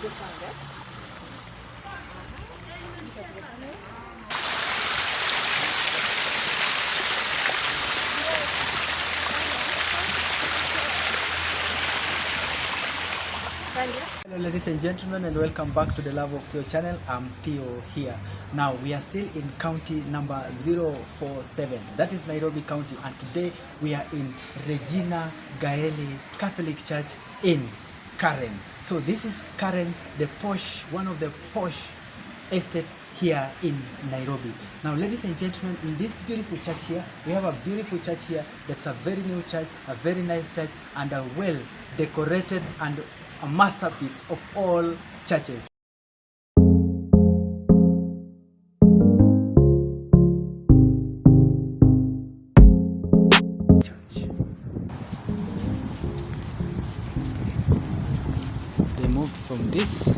This one, right? Hello ladies and gentlemen, and welcome back to the Love of Theo channel. I'm Theo here. Now we are still in county number 047, that is Nairobi County, and today we are in Regina Gaeli Catholic Church in Karen. So this is Karen, the posh, one of the posh estates here in Nairobi. Now ladies and gentlemen, in this beautiful church here, we have a beautiful church here that's a very new church, a very nice church, and a well decorated and a masterpiece of all churches. Church. They moved from this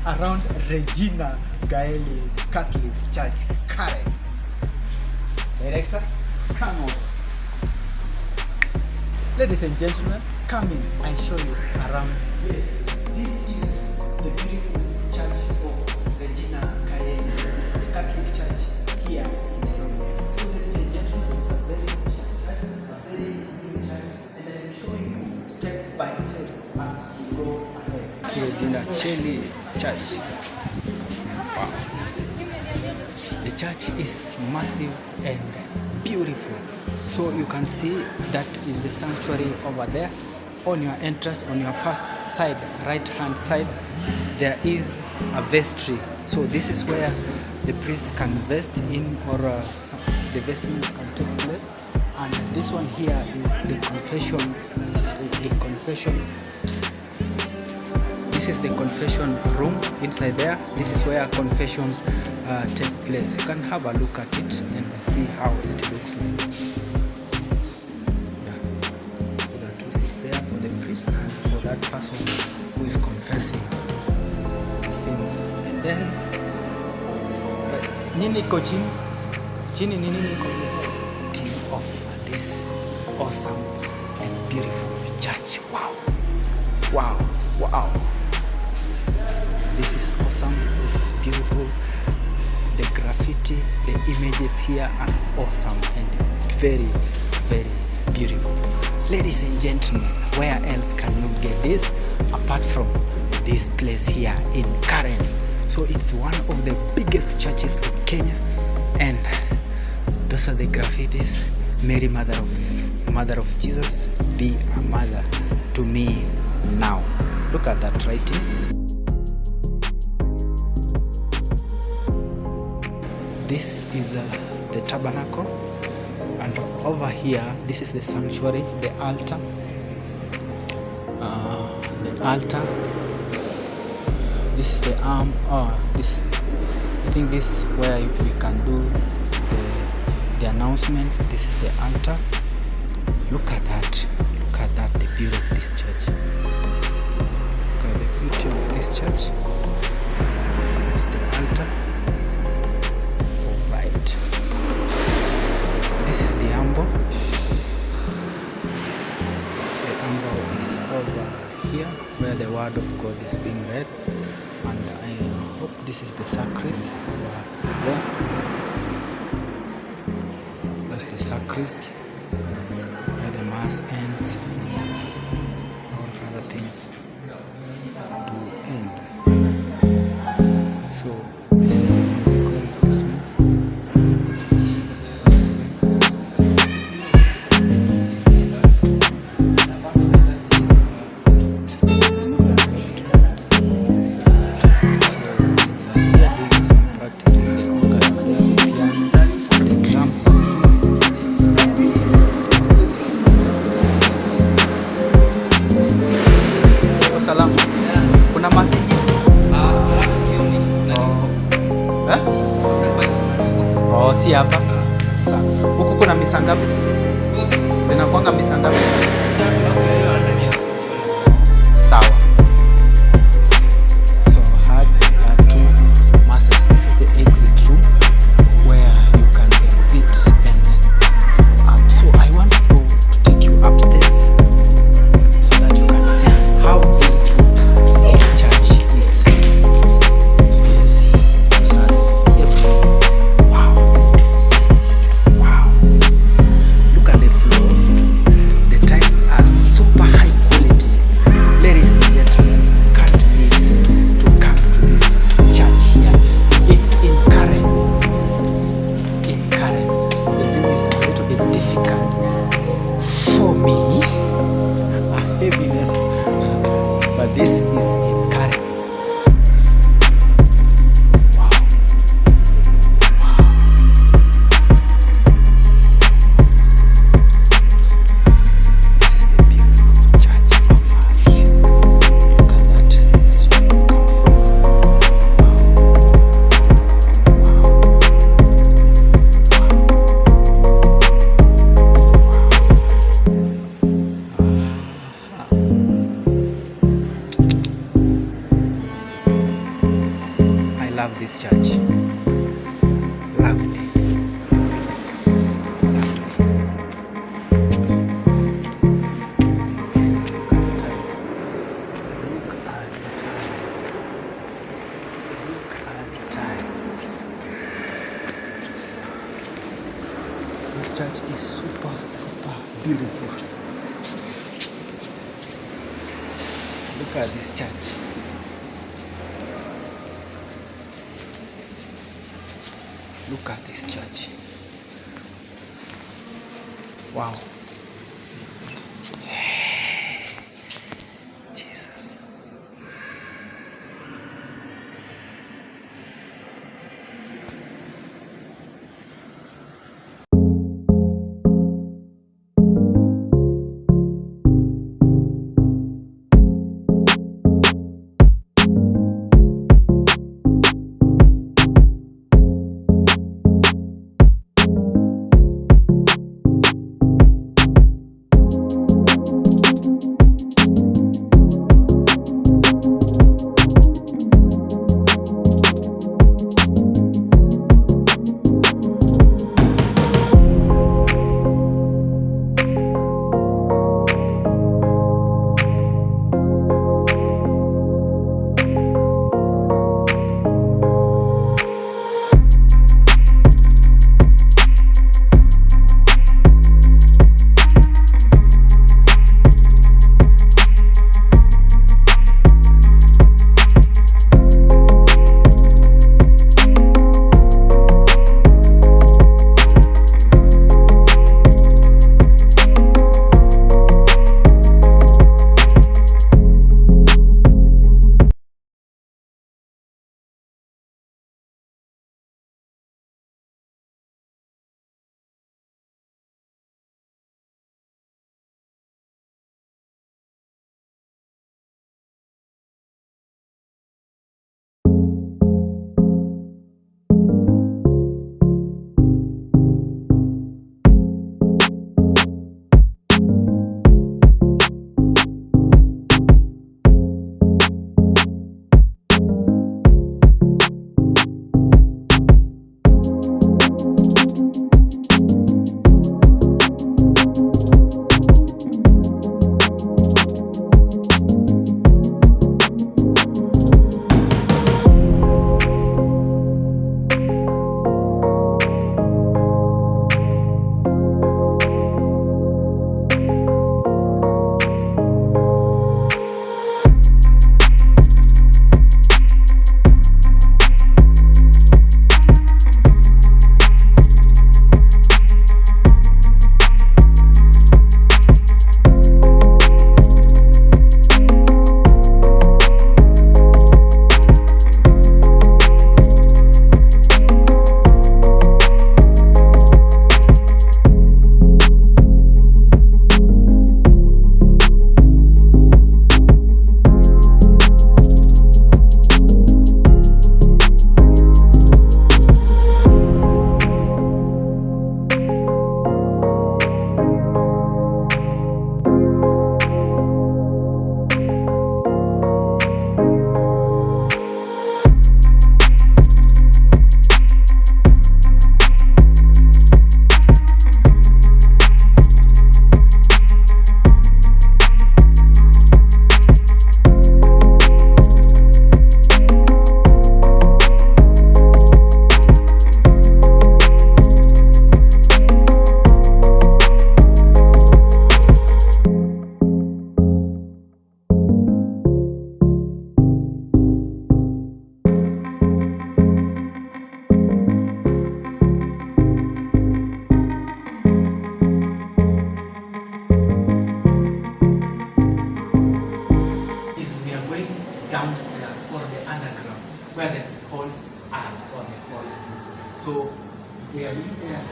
around Regina Gaeli Catholic Church, Karen. Director, come over. Ladies and gentlemen, come in and show you around. Yes, this is the beautiful church of Regina Gaeli, the Catholic Church here in Nairobi. So ladies and gentlemen, it's a very church, a very new church, and I will show you step by step as we go ahead. Regina Gaeli Church. Wow. The church is massive and beautiful. So you can see that is the sanctuary over there. On your entrance, on your first side, right hand side, there is a vestry. So this is where the priest can vest in, or the vestment can take place. And this one here is the confession. This is the confession room inside there. This is where confessions take place. You can have a look at it and see how it looks like. Yeah. So the two seats there for the priest and for that person who is confessing the sins. And then nini ko chini nini niko team of this awesome and beautiful church. Wow. Wow. Wow. This is awesome, this is beautiful. The graffiti, the images here are awesome and very, very beautiful. Ladies and gentlemen, where else can you get this apart from this place here in Karen? So it's one of the biggest churches in Kenya, and those are the graffitis. Mary, mother of Jesus, be a mother to me now. Look at that writing. This is the tabernacle, and over here, this is the sanctuary, the altar. This is the arm. This is, I think this is where we can do the announcements. This is the altar. Look at that. Look at that. The beauty of this church. Look at the beauty of this church. That's the altar. This is the ambo. The ambo is over here where the word of God is being read, and I hope this is the sacrist over there. That's the sacrist where the mass ends. All other things to end. So this is the musical instrument. Kuna masiki? Oh, si hapa. Sawa. Huku kuna misa ngapi? Zinakuanga misa ngapi? Sawa. So had two masses. This is the exit room where you can exit, and so I want to take you upstairs so that you can see how beautiful this church is. Yes, those are everything. Wow. Wow. Look at the floor. The tiles are super high quality. Ladies and gentlemen, can't miss to come to this church here. It's in Karen. It's in Karen. The name is a little bit difficult for me. A heavy name. But this is in Karen. Wow. This is the beautiful church over here. Look at that. That's where we come from. I love this church. Lovely. Lovely. Look at the tiles. Look at the tiles. This church is super, super beautiful. Look at this church. Look at this church. Wow. Jesus.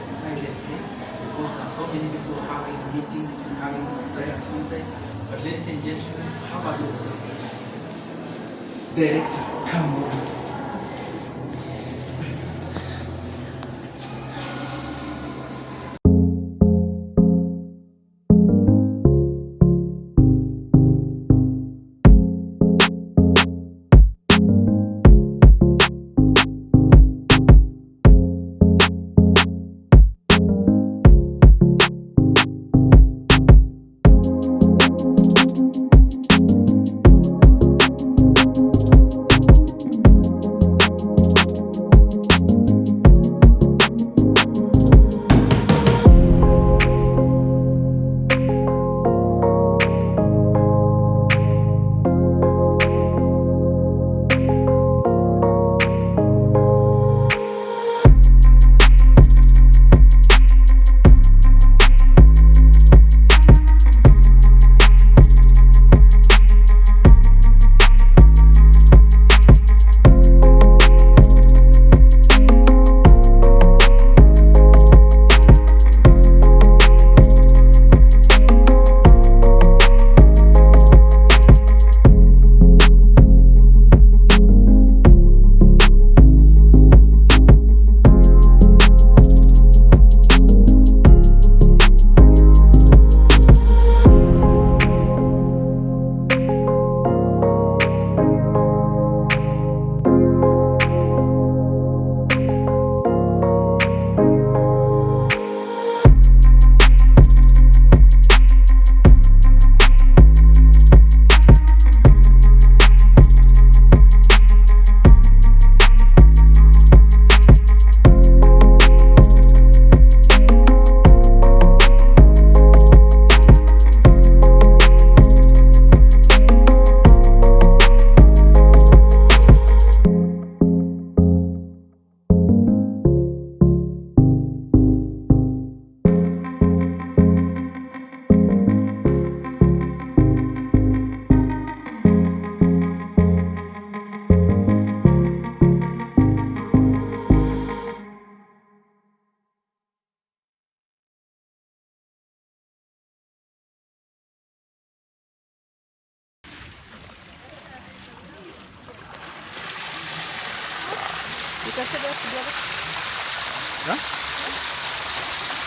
silently because there are so many people having meetings and having some prayers inside. But ladies and gentlemen, have a look. Director, come over.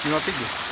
Niwapige